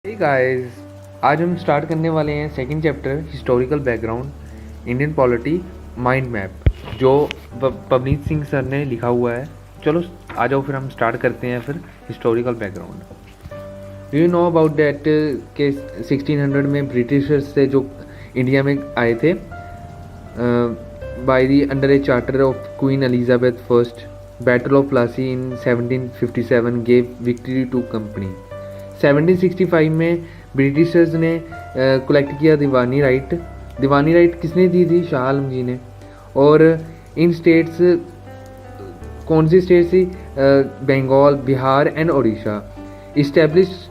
Hey guys, आज हम start करने वाले हैं second chapter historical background Indian polity mind map, जो पवनीत सिंह सर ने लिखा हुआ है। चलो आ जाओ, फिर हम स्टार्ट करते हैं फिर historical background. You know about that के 1600 में ब्रिटिशर्स से जो इंडिया में आए थे by the under a charter of Queen Elizabeth first. Battle of Plassey in 1757 gave victory to company. 1765 में ब्रिटिशर्स ने कलेक्ट किया दीवानी राइट। दीवानी राइट किसने दी थी? शाह आलम जी ने। और इन स्टेट्स कौन सी स्टेट थी? बंगाल, बिहार एंड उड़ीसा। इस्टेब्लिश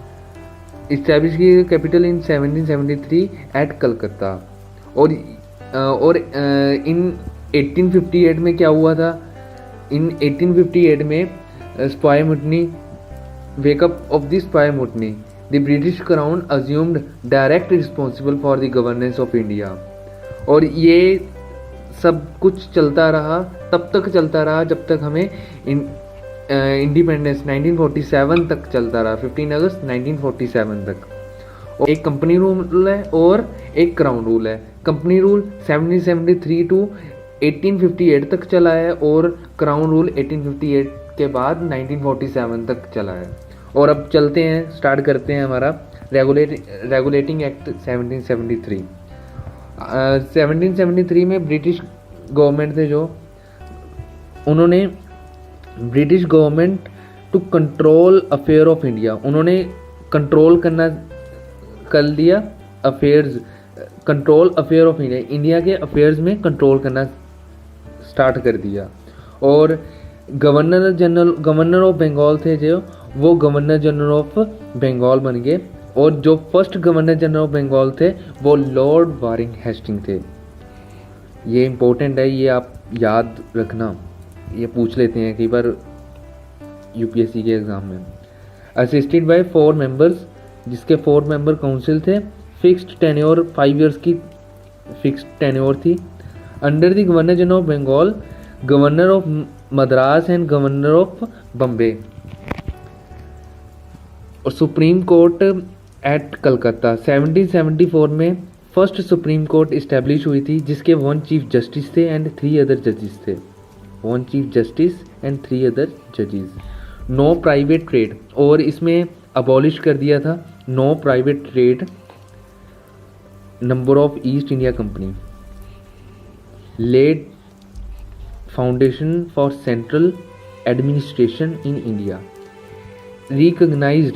की कैपिटल इन 1773 एट कलकत्ता। और इन 1858 में क्या हुआ था? इन 1858 में spy मुटनी, wake up of the spy mutiny, the British crown assumed direct responsible for the governance of India। और ये सब कुछ चलता रहा, तब तक चलता रहा जब तक हमें इंडिपेंडेंस 1947 तक चलता रहा, 15 अगस्त 1947 तक। और एक कंपनी रूल है और एक क्राउन रूल है। कंपनी रूल 1773 टू 1858 तक चला है और क्राउन रूल 1858 के बाद 1947 तक चला है। और अब चलते हैं, स्टार्ट करते हैं हमारा रेगुलेटिंग एक्ट 1773। 1773 में ब्रिटिश गवर्नमेंट थे जो, उन्होंने British government to control affair of India, उन्होंने कंट्रोल करना कर लिया affairs, control affair of India, India के अफेयर्स में कंट्रोल करना स्टार्ट कर दिया। और गवर्नर ऑफ बंगाल थे जो, वो गवर्नर जनरल ऑफ बंगाल बन गए। और जो first governor general of Bengal थे वो लॉर्ड वारिंग हेस्टिंग थे। ये इम्पोर्टेंट है, ये आप याद रखना, ये पूछ लेते हैं कई बार यूपीएससी के एग्जाम में। असिस्टेड बाय 4 मेंबर्स, जिसके 4 मेंबर काउंसिल थे। फिक्स्ड टेन्योर 5 ईयर्स की फिक्स्ड टेन्योर थी। Under the governor general of Bengal, governor of Madras and governor of Bombay. और सुप्रीम कोर्ट एट कलकत्ता 1774 में फर्स्ट सुप्रीम कोर्ट इस्टेब्लिश हुई थी, जिसके 1 चीफ जस्टिस थे एंड 3 अदर जजेस थे। 1 चीफ जस्टिस एंड 3 अदर जजेस। नो प्राइवेट ट्रेड, और इसमें अबॉलिश कर दिया था no private trade. Number of east India company. Laid foundation for central administration in India. recognized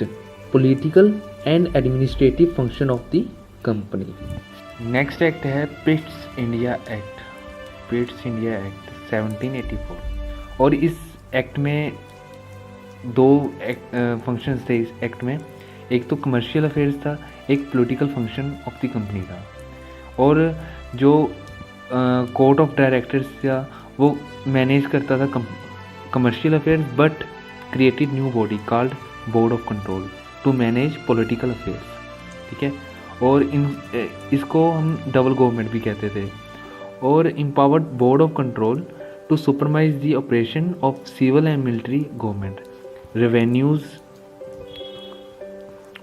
political and administrative function of the company। Next act है Pitt's India act. Pitt's India act 1784। और इस act में 2 functions थे इस act में। एक तो commercial affairs था, एक political function of the company था। और जो कोर्ट ऑफ डायरेक्टर्स था वो मैनेज करता था commercial affairs, but created new body called board of control to manage political affairs. ठीक है, और इसको हम डबल गवर्नमेंट भी कहते थे। और empowered board of control to supervise the operation of civil and military government, revenues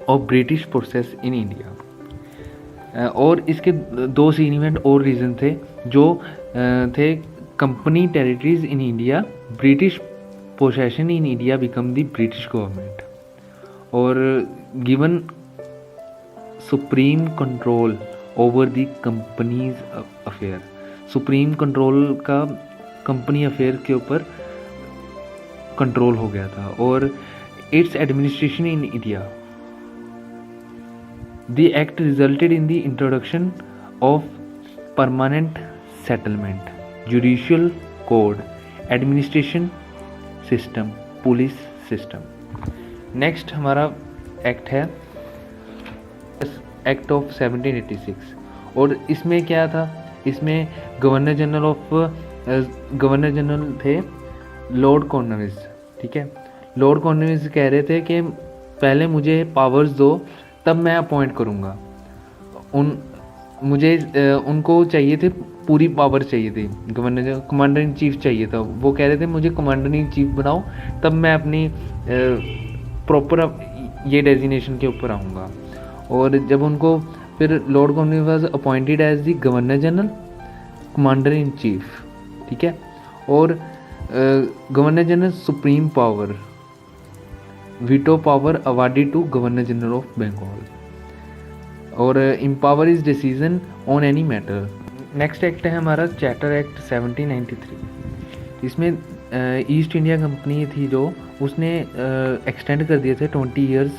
of British forces in India. और इसके 2 सीनिमेंट और रीजन थे जो थे company territories in India, British possession in India become the British government, और given supreme control over the company's affair। supreme control का company affair के ऊपर कंट्रोल हो गया था। और its administration in India। The act resulted in the introduction of permanent settlement, judicial code, administration system, police system. Next हमारा act है act of 1786। और इसमें क्या था? इसमें गवर्नर जनरल थे लॉर्ड कॉर्नवालिस। ठीक है, लॉर्ड कॉर्नवालिस कह रहे थे कि पहले मुझे पावर्स दो, तब मैं अपॉइंट करूँगा। मुझे उनको चाहिए थे, पूरी पावर चाहिए थी, कमांडर इन चीफ चाहिए था। वो कह रहे थे मुझे कमांडर इन चीफ बनाओ, तब मैं अपनी प्रॉपर ये डेजिग्नेशन के ऊपर आऊँगा। और जब उनको फिर lord Cornwallis was appointed as the governor general, commander in chief, ठीक है। और governor general supreme power, veto power awarded to governor general of Bengal, और empower is decision on any matter. Next act है हमारा चार्टर एक्ट 1793। इसमें east India company थी जो, उसने एक्सटेंड कर दिए थे 20 ईयर्स,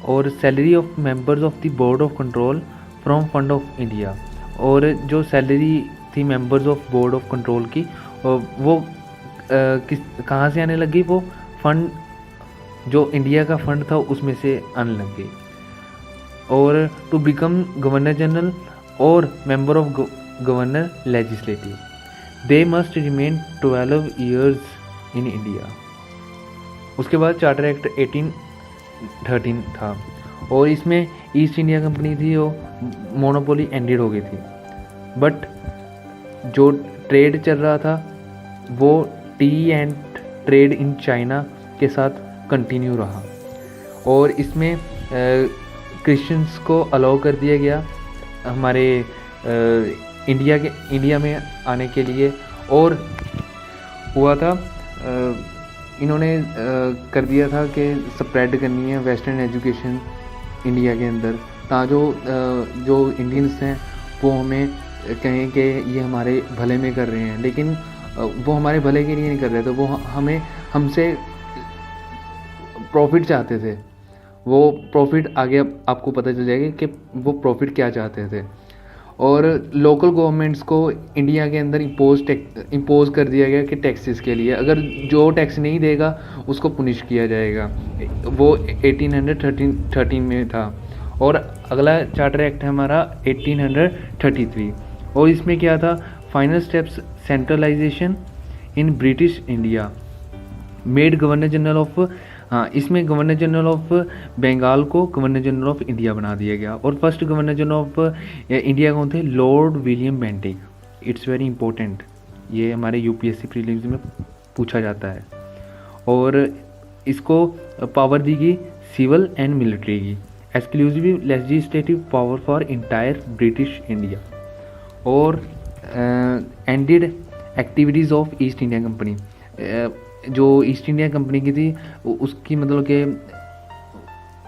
और salary of members of the board of control from fund of India. और जो सैलरी थी members of board of control की, वो कहाँ से आने लगी, वो फंड जो इंडिया का फंड था उसमें से आने लग गई। और टू बिकम गवर्नर जनरल और member of governor legislative, they must remain 12 years in India. उसके बाद चार्टर एक्ट 1813 था, और इसमें ईस्ट इंडिया कंपनी थी वो मोनोपोली एंडेड हो गई थी, बट जो ट्रेड चल रहा था वो T and trade in China के साथ कंटिन्यू रहा। और इसमें क्रिश्चियंस को अलाउ कर दिया गया हमारे इंडिया में आने के लिए। और हुआ था इन्होंने कर दिया था कि स्प्रेड करनी है वेस्टर्न एजुकेशन इंडिया के अंदर, ताकि जो इंडियंस हैं वो हमें कहें कि ये हमारे भले में कर रहे हैं, लेकिन वो हमारे भले के लिए नहीं कर रहे थे, वो हमसे प्रॉफिट चाहते थे। वो प्रॉफिट आगे आपको पता चल जाएगा कि वो प्रॉफिट क्या चाहते थे। और लोकल गवर्नमेंट्स को इंडिया के अंदर इम्पोज कर दिया गया कि टैक्सेस के लिए, अगर जो टैक्स नहीं देगा उसको पुनिश किया जाएगा। वो 1813 में था। और अगला चार्टर एक्ट है हमारा 1833, और इसमें क्या था, final steps centralization in British India, made governor general of, इसमें गवर्नर जनरल ऑफ बंगाल को गवर्नर जनरल ऑफ इंडिया बना दिया गया। और first governor general of India कौन थे, Lord William Bentinck. It's very important, ये हमारे यूपीएससी प्रीलिम्स में पूछा जाता है। और इसको पावर दी गई सिविल एंड मिलिट्री की, exclusive legislative power for entire British India. और ended activities of east India company, जो ईस्ट इंडिया कंपनी की थी उसकी मतलब कि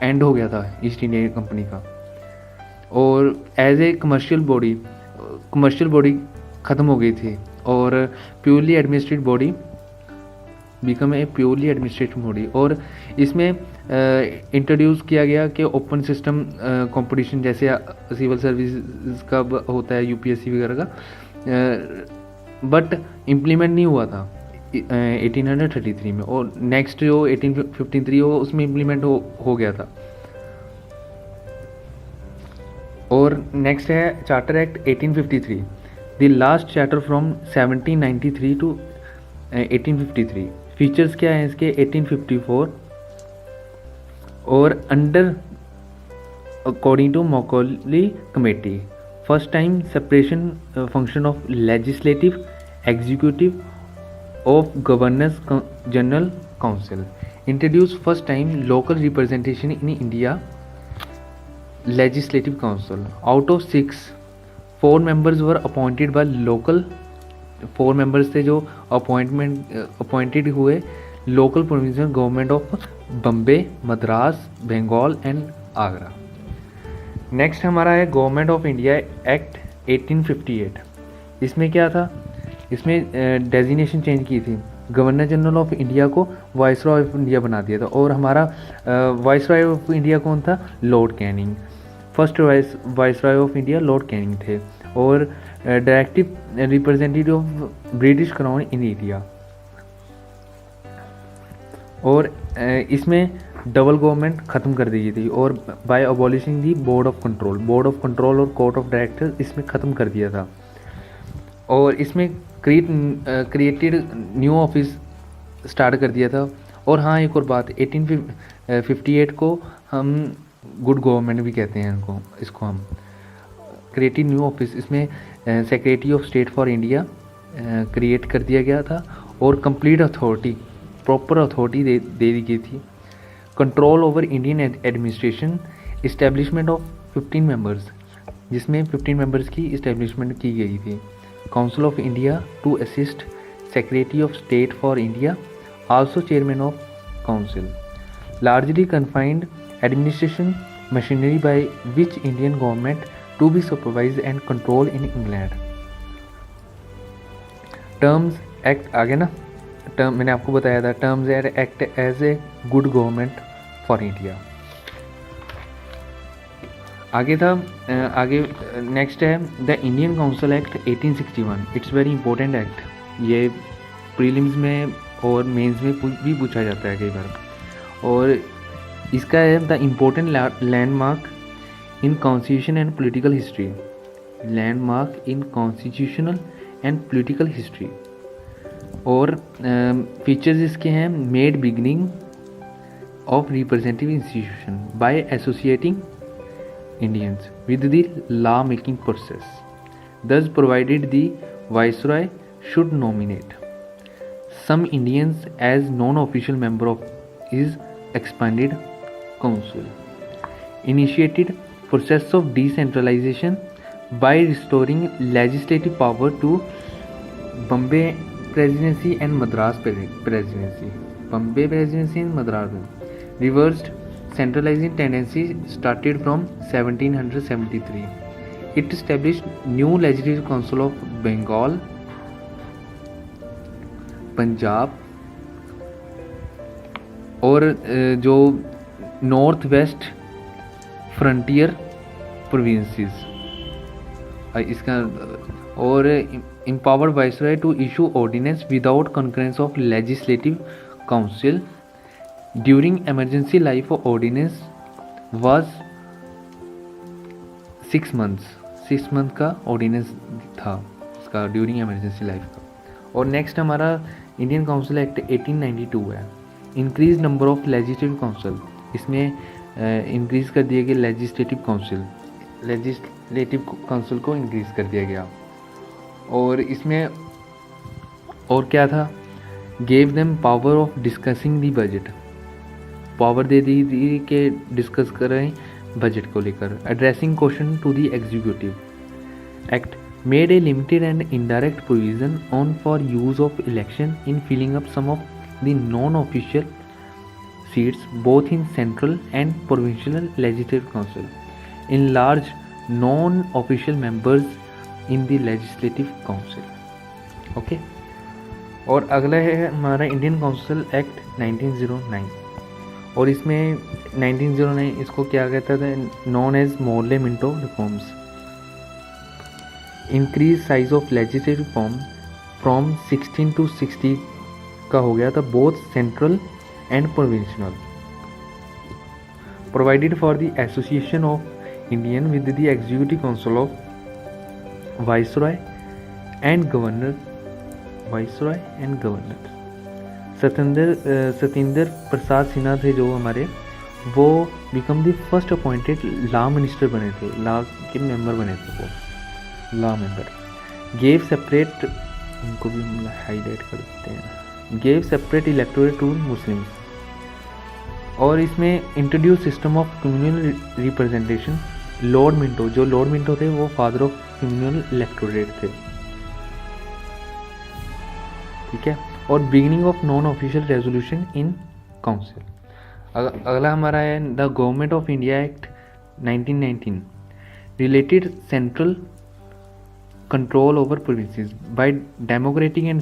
एंड हो गया था ईस्ट इंडिया कंपनी का। और एज ए कमर्शियल बॉडी ख़त्म हो गई थी, और purely administrative body become a purely administrative body. और इसमें इंट्रोड्यूस किया गया कि ओपन सिस्टम कंपटीशन, जैसे सिविल सर्विस का होता है यूपीएससी वगैरह का, बट इम्प्लीमेंट नहीं हुआ था 1833 में। और नेक्स्ट जो 1853 हो उसमें इम्प्लीमेंट हो गया था। और नेक्स्ट है charter act 1853, the last charter from 1793 to 1853। Features क्या हैं इसके, 1854, और under according to Macaulay committee, first time separation function of legislative executive of Governors General Council, introduced first time local representation in India Legislative Council. Out of 6, 4 members were appointed by local, 4 members थे जो appointed हुए local provincial government of Bombay, Madras, Bengal and Agra. Next हमारा है government of India act 1858। इसमें क्या था, इसमें designation change की थी, गवर्नर जनरल ऑफ इंडिया को वाइसरॉय ऑफ इंडिया बना दिया था। और हमारा वाइसरॉय ऑफ इंडिया कौन था, Lord Canning. First viceroy of India Lord Canning थे। और directive representative of British crown in India. और इसमें डबल गवर्नमेंट ख़त्म कर दी गई थी, और by abolishing the board of control और कोर्ट ऑफ डायरेक्टर्स इसमें ख़त्म कर दिया था। और इसमें क्रिएटेड न्यू ऑफिस स्टार्ट कर दिया था। और हाँ, एक और बात, 1858 को हम गुड गवर्नमेंट भी कहते हैं इसको हम क्रिएटेड न्यू ऑफिस, इसमें secretary of state for India create कर दिया गया था। और कंप्लीट अथॉरिटी, प्रॉपर अथॉरिटी दे दी गई थी control over Indian administration, establishment of 15 members, जिसमें 15 मेंबर्स की इस्टेब्लिशमेंट की गई थी। Council of India to assist secretary of state for India, also chairman of council. Largely confined administration machinery by which Indian government to be supervise and control in England. Terms act आगे ना, term मैंने आपको बताया था, terms and act as a good government for India. आगे था, आगे next है the Indian council act 1861। It's very important act. ये प्रीलिम्स में और मेंस में भी पूछा जाता है कई बार। और इसका है the important landmark in constitution and political history. Landmark in constitutional and political history. और फीचर्स इसके हैं, made beginning of representative institution by associating Indians with the law making process, thus provided the viceroy should nominate some Indians as non-official member of his expanded council. Initiated process of decentralization by restoring legislative power to Bombay Presidency and Madras Presidency. Bombay Presidency and Madras. Reversed centralizing tendency started from 1773. It established new legislative council of Bengal, Punjab और जो north west frontier provinces इसका, और empowered viceroy to issue ordinance without concurrence of legislative council. During emergency life of ordinance was 6 months. 6 month का ordinance था इसका during emergency life का। और next हमारा इंडियन काउंसिल एक्ट 1892 है। Increase number of legislative council, इसमें increase कर दिया गया लेजिस्लेटिव काउंसिल को इंक्रीज कर दिया गया। और इसमें और क्या था, gave them power of discussing the budget, power दे दी थी कि डिस्कस करें बजट को लेकर। Addressing question to the executive act made a limited and indirect provision on for use of election in filling up some of the non official seats both in central and provincial legislative council, in large non official members in the legislative council. Okay, और अगला है हमारा Indian council act 1909। और इसमें 1909 इसको क्या कहता था, known as Morley Minto reforms. Increase size of legislative form from 16 to 60 का हो गया था, both central and provincial. Provided for the association of Indian with the executive council of viceroy and governor, viceroy and governor. Satyendra Prasad Sinha थे जो हमारे, वो become the first appointed law minister बने थे, लॉ के मेंबर बने थे वो लॉ मेंबर। गेव सेपरेट, इनको भी हम हाईलाइट कर देते हैं, gave separate electorate to Muslims. और इसमें introduce system of communal representation. Lord Minto, जो लॉर्ड मिंटो थे वो फादर ऑफ कम्युनल इलेक्टोरेट थे, ठीक है। और beginning of non official resolution in council. अगला हमारा है the government of India act 1919 related central control over provinces by democratic and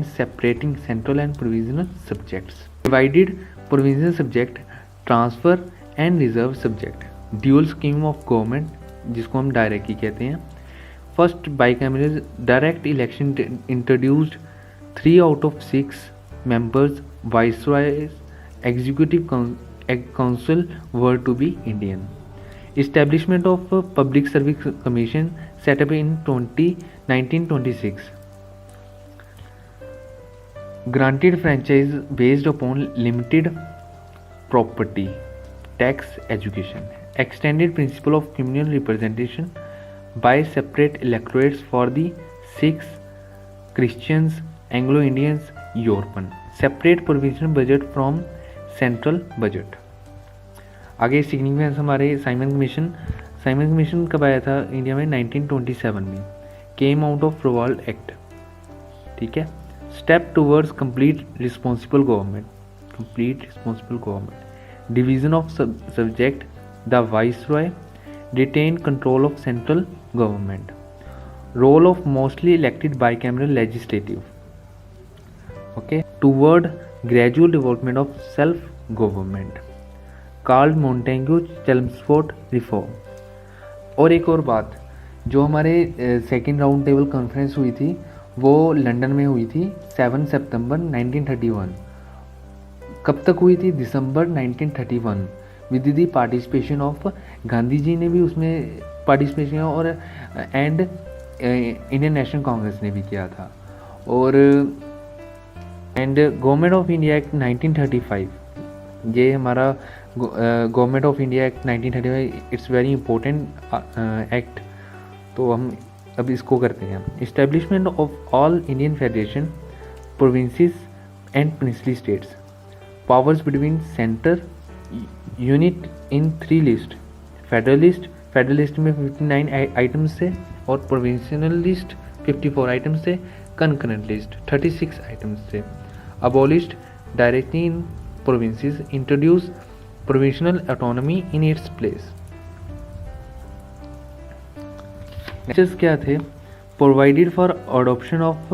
separating central and provisional subjects, divided provisional subject, transfer and reserve subject, dual scheme of government जिसको हम direct ही कहते हैं। First bicameral direct election introduced 3 out of 6 members. Viceroy's executive council were to be Indian. Establishment of a Public Service Commission set up in 1926. Granted franchise based upon limited property tax education. Extended principle of communal representation by separate electorates for the Sikhs, Christians, Anglo-Indians, European. Separate provisional budget from central budget. आगे significance हमारे Simon commission कब आया था India में? 1927 में। Came out of revolt act, ठीक है। Step towards complete responsible government, division of subject the viceroy, retain control of central government, role of mostly elected bicameral legislative, okay, toward gradual development of self government, Karl Montagu Chelmsford reform. और एक और बात, जो हमारे second round table conference हुई थी वो London में हुई थी 7 सितंबर 1931। कब तक हुई थी? December 1931, with the participation of Gandhi ji ने भी उसमें पार्टिसिपेशन और एंड इंडियन नेशनल कांग्रेस ने भी किया था। और and government of India act 1935, ये हमारा government of India act 1935, it's very important act, तो हम अब इसको करते हैं। Establishment of all Indian federation, provinces and princely states, powers between centre, unit in 3 list, federalist में 59 आइटम्स से और प्रोविंशियल लिस्ट 54 आइटम्स से, कंकरेंट लिस्ट 36 आइटम्स से, abolished directly in provinces, introduce provincial autonomy in its place. Next क्या थे? Provided for adoption of,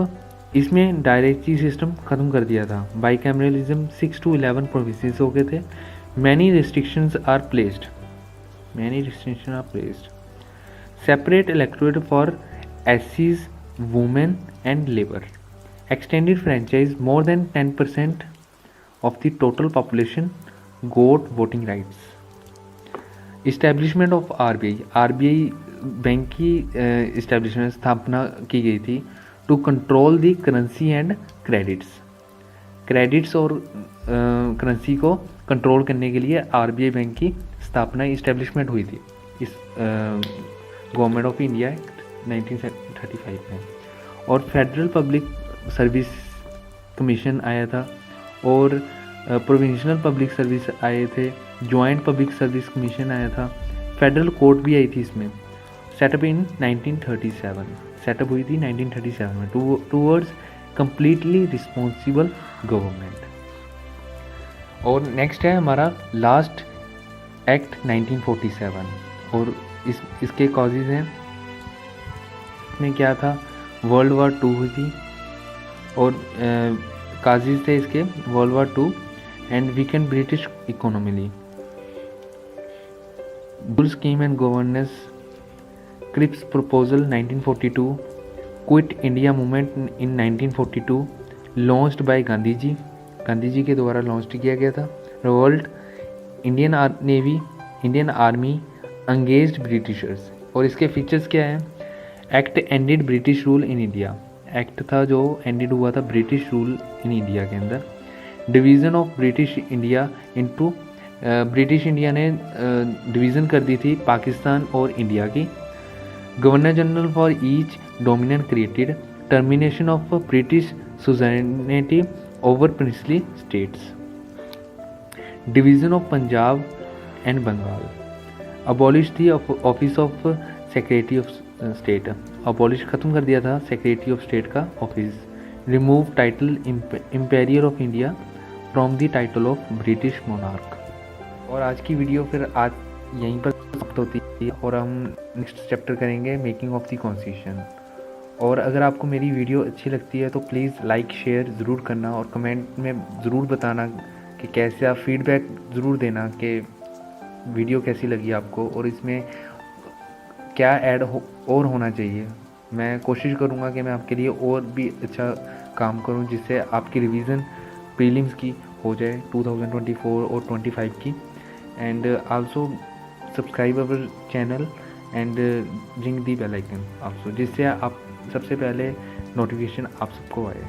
इसमें directory system ख़त्म कर दिया था, बाइकैमरलिज्म 6 to 11 प्रोविंसेस हो गए थे, many restrictions are placed, separate electorate for एससीज, women and labour, extended franchise, more than 10% of the total population got voting rights, establishment of RBI bank की इस्टेब्लिशमेंट स्थापना की गई थी, to control the currency and credits और currency को control करने के लिए आरबीआई बैंक की स्थापना इस्टेब्लिशमेंट हुई थी इस गवर्नमेंट ऑफ इंडिया एक्ट 1935 में। और फेडरल पब्लिक सर्विस कमीशन आया था और प्रोविंशियल पब्लिक सर्विस आए थे, जॉइंट पब्लिक सर्विस कमीशन आया था, फेडरल कोर्ट भी आई थी इसमें, सेटअप इन 1937, सेटअप हुई थी 1937 में, टूवर्ड्स कंप्लीटली रिस्पॉन्सिबल गवर्नमेंट। और नेक्स्ट है हमारा लास्ट एक्ट 1947 और इसके कॉजेज हैं, इसमें क्या था? वर्ल्ड वार 2 हुई थी और काजेज थे इसके world war 2 and weakened British economy, bull scheme and governance, Cripps proposal 1942, quit India movement in 1942 launched by Gandhi ji के द्वारा लॉन्च किया गया था, revolt, Indian navy, Indian army engaged Britishers. और इसके फीचर्स क्या हैं? Act ended British rule in India, act था जो एंडेड हुआ था ब्रिटिश रूल इन इंडिया के अंदर, division of British India into, British India ने डिवीज़न कर दी थी पाकिस्तान और इंडिया की, governor general for each dominion created, termination of British suzerainty over princely states, division of Punjab and Bengal, abolish the office of secretary of state, abolish ख़त्म कर दिया था सेक्रेटरी ऑफ स्टेट का office, remove title emperor of India from the title of British monarch. और आज की video फिर आज यहीं पर समाप्त होती है और हम नेक्स्ट चैप्टर करेंगे मेकिंग ऑफ द कॉन्स्टिट्यूशन। और अगर आपको मेरी वीडियो अच्छी लगती है तो प्लीज़ लाइक शेयर ज़रूर करना और कमेंट में ज़रूर बताना कि कैसे, आप फीडबैक ज़रूर देना कि वीडियो कैसी लगी आपको और इसमें क्या ऐड और होना चाहिए। मैं कोशिश करूँगा कि मैं आपके लिए और भी अच्छा काम करूँ जिससे आपकी रिवीजन प्रीलिम्स की हो जाए 2024 और 25 की। And also subscribe our channel and ring the bell icon also, जिससे आप सबसे पहले नोटिफिकेशन आप सबको आए।